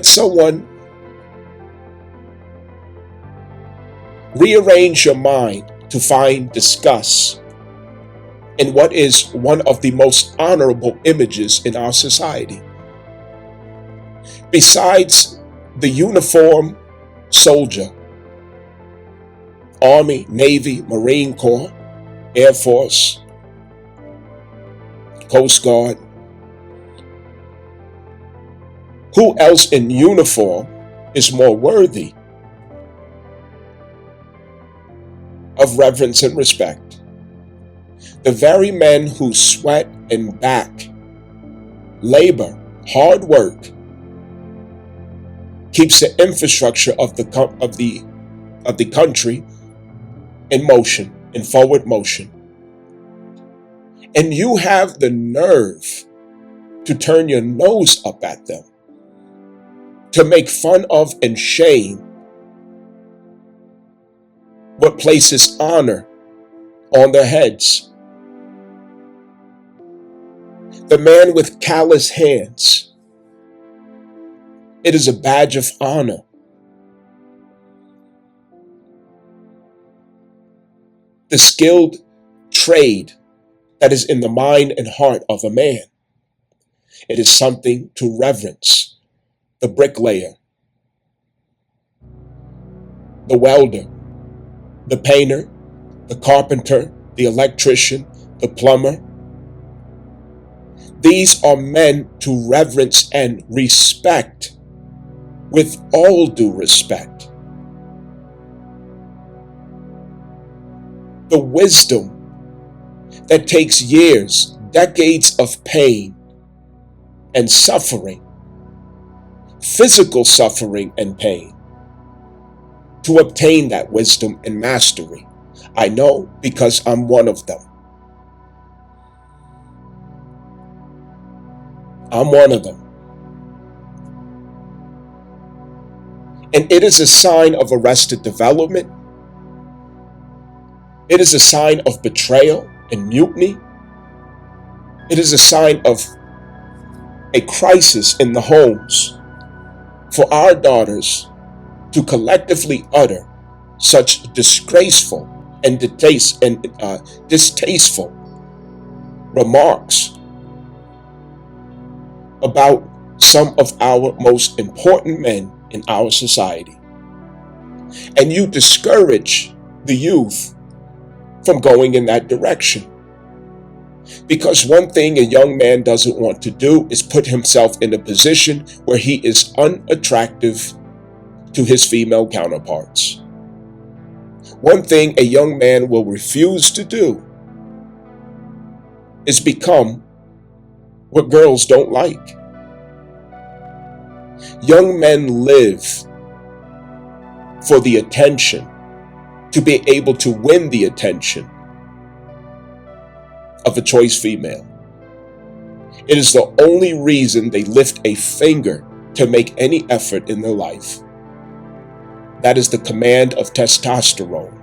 someone rearrange your mind to find disgust in what is one of the most honorable images in our society. Besides the uniform soldier, Army, Navy, Marine Corps, Air Force, Coast Guard, who else in uniform is more worthy of reverence and respect? The very men who sweat and back, labor, hard work, keeps the infrastructure of the country in motion, in forward motion. And you have the nerve to turn your nose up at them, to make fun of and shame what places honor on their heads. The man with callous hands, it is a badge of honor. The skilled trade that is in the mind and heart of a man, it is something to reverence. The bricklayer, the welder, the painter, the carpenter, the electrician, the plumber. These are men to reverence and respect with all due respect. The wisdom that takes years, decades of pain and suffering, physical suffering and pain, to obtain that wisdom and mastery. I know because I'm one of them. I'm one of them. And it is a sign of arrested development. It is a sign of betrayal and mutiny. It is a sign of a crisis in the homes for our daughters to collectively utter such disgraceful and distasteful remarks about some of our most important men in our society. And you discourage the youth from going in that direction. Because one thing a young man doesn't want to do is put himself in a position where he is unattractive to his female counterparts. One thing a young man will refuse to do is become what girls don't like. Young men live for the attention, to be able to win the attention of a choice female. It is the only reason they lift a finger to make any effort in their life. That is the command of testosterone.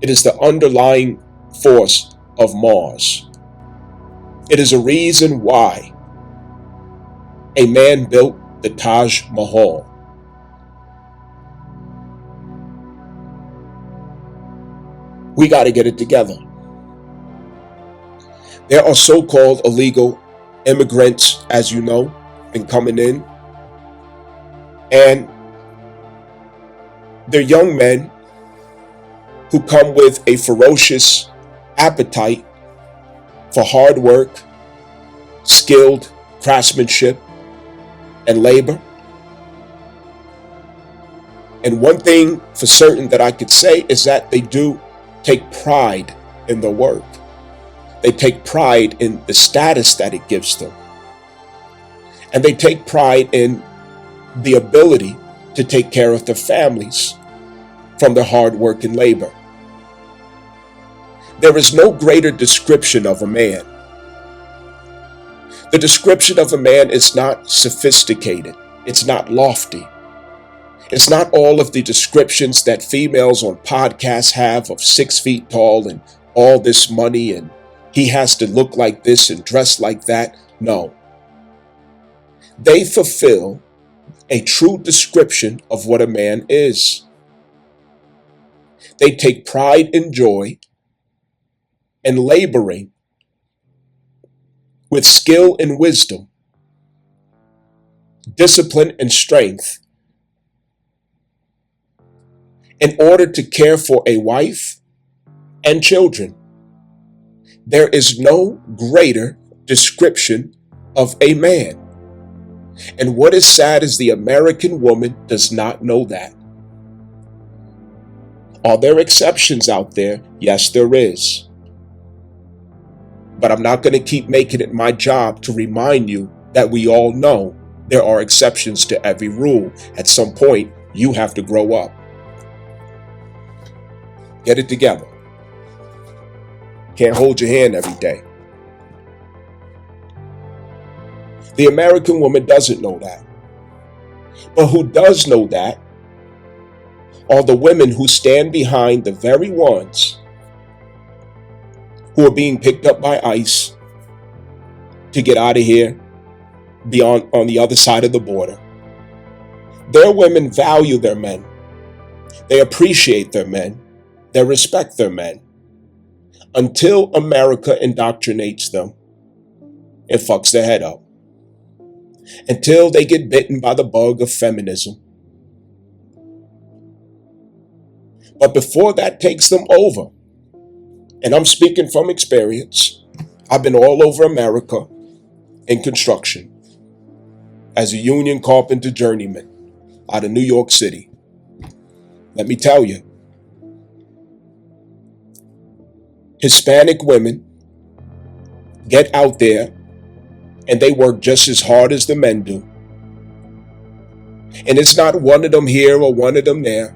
It is the underlying force of Mars. It is a reason why a man built the Taj Mahal. We got to get it together. There are so-called illegal immigrants, as you know, been coming in. And they're young men who come with a ferocious appetite for hard work, skilled craftsmanship, and labor. And one thing for certain that I could say is that they do take pride in their work. They take pride in the status that it gives them. And they take pride in the ability to take care of their families from their hard work and labor. There is no greater description of a man. The description of a man is not sophisticated. It's not lofty. It's not all of the descriptions that females on podcasts have of 6 feet tall and all this money and he has to look like this and dress like that. No. They fulfill a true description of what a man is. They take pride and joy and laboring with skill and wisdom, discipline and strength in order to care for a wife and children. There is no greater description of a man. And what is sad is the American woman does not know that. Are there exceptions out there? Yes, there is. But I'm not going to keep making it my job to remind you that we all know there are exceptions to every rule. At some point, you have to grow up. Get it together. Can't hold your hand every day. The American woman doesn't know that. But who does know that are the women who stand behind the very ones who are being picked up by ICE to get out of here, beyond on the other side of the border. Their women value their men. They appreciate their men. They respect their men. Until America indoctrinates them, it fucks their head up. Until they get bitten by the bug of feminism. But before that takes them over, and I'm speaking from experience, I've been all over America in construction as a union carpenter journeyman out of New York City. Let me tell you, Hispanic women get out there and they work just as hard as the men do. And it's not one of them here or one of them there.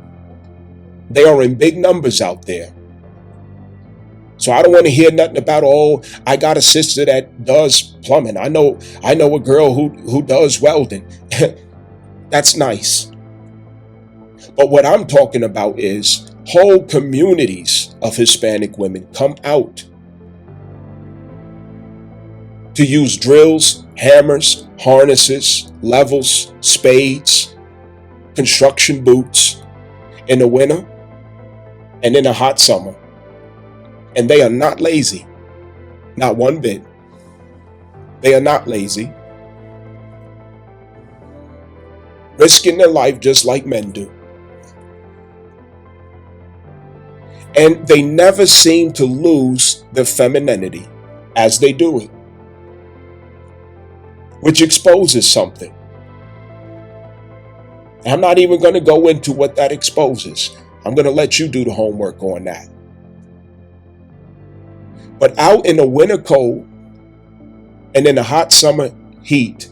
They are in big numbers out there. So I don't want to hear nothing about, oh, I got a sister that does plumbing. I know a girl who does welding. That's nice. But what I'm talking about is whole communities of Hispanic women come out to use drills, hammers, harnesses, levels, spades, construction boots in the winter and in the hot summer. And they are not lazy. Not one bit. They are not lazy. Risking their life just like men do. And they never seem to lose their femininity as they do it, which exposes something. I'm not even going to go into what that exposes. I'm going to let you do the homework on that. But out in the winter cold and in the hot summer heat,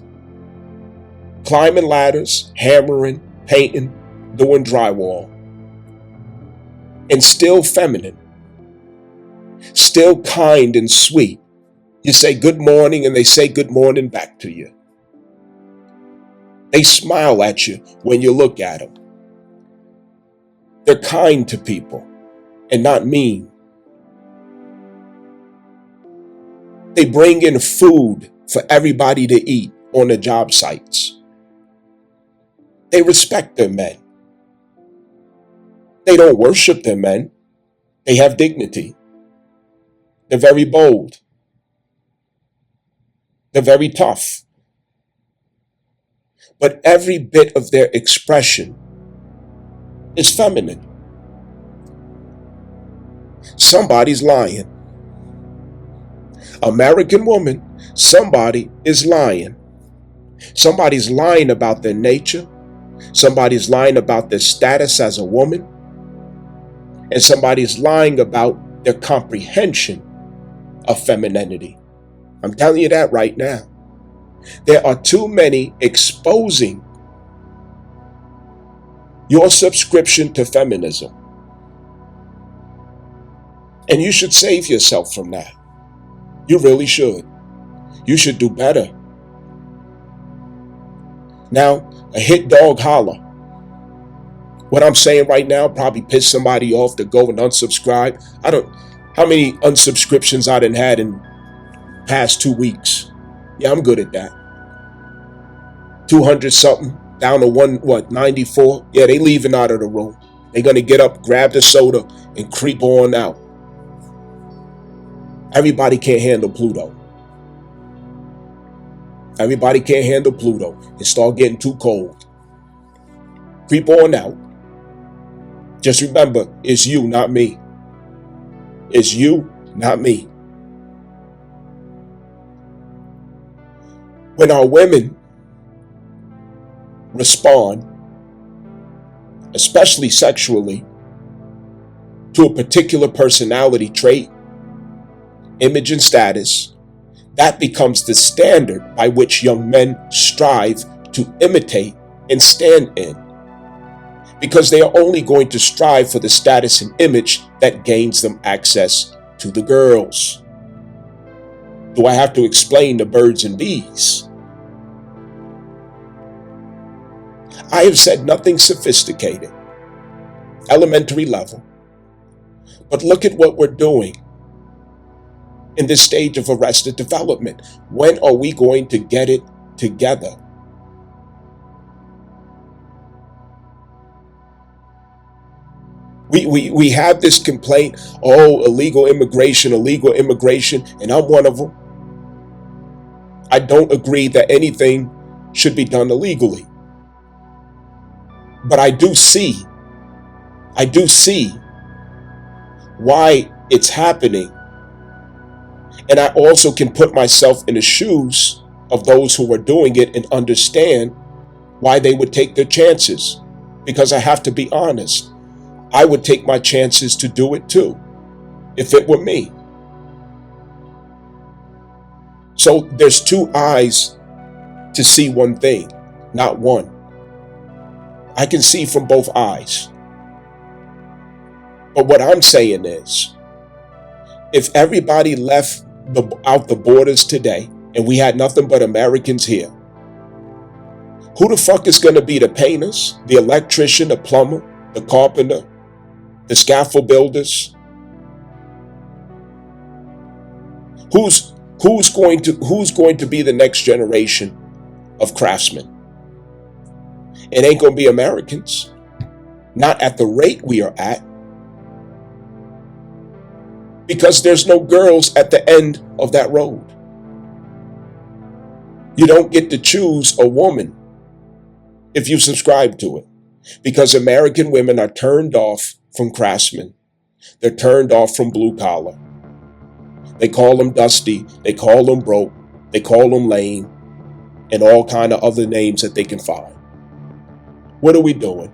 climbing ladders, hammering, painting, doing drywall, and still feminine, still kind and sweet. You say good morning and they say good morning back to you. They smile at you when you look at them. They're kind to people and not mean. They bring in food for everybody to eat on the job sites. They respect their men. They don't worship their men. They have dignity. They're very bold. They're very tough. But every bit of their expression is feminine. Somebody's lying. American woman, somebody is lying. Somebody's lying about their nature. Somebody's lying about their status as a woman. And somebody's lying about their comprehension of femininity. I'm telling you that right now. There are too many exposing your subscription to feminism. And you should save yourself from that. You really should. You should do better. Now, a hit dog holler. What I'm saying right now probably pissed somebody off to go and unsubscribe. How many unsubscriptions I done had in past 2 weeks? Yeah, I'm good at that. 200 something down to 94? Yeah, they leaving out of the room. They're going to get up, grab the soda, and creep on out. Everybody can't handle Pluto. Everybody can't handle Pluto. It start getting too cold. Creep on out. Just remember, it's you, not me. It's you, not me. When our women respond, especially sexually, to a particular personality trait, image, and status, that becomes the standard by which young men strive to imitate and stand in. Because they are only going to strive for the status and image that gains them access to the girls. Do I have to explain the birds and bees? I have said nothing sophisticated, elementary level. But look at what we're doing in this stage of arrested development. When are we going to get it together? We have this complaint, oh, illegal immigration, and I'm one of them. I don't agree that anything should be done illegally. But I do see why it's happening. And I also can put myself in the shoes of those who are doing it and understand why they would take their chances. Because I have to be honest. I would take my chances to do it too, if it were me. So there's two eyes to see one thing, not one. I can see from both eyes. But what I'm saying is, if everybody left out the borders today and we had nothing but Americans here, who the fuck is going to be the painters, the electrician, the plumber, the carpenter, the scaffold builders? Who's going to be the next generation of craftsmen? It ain't going to be Americans. Not at the rate we are at. Because there's no girls at the end of that road. You don't get to choose a woman if you subscribe to it. Because American women are turned off from craftsmen. They're turned off from blue collar. They call them dusty. They call them broke. They call them lame. And all kind of other names that they can find. What are we doing?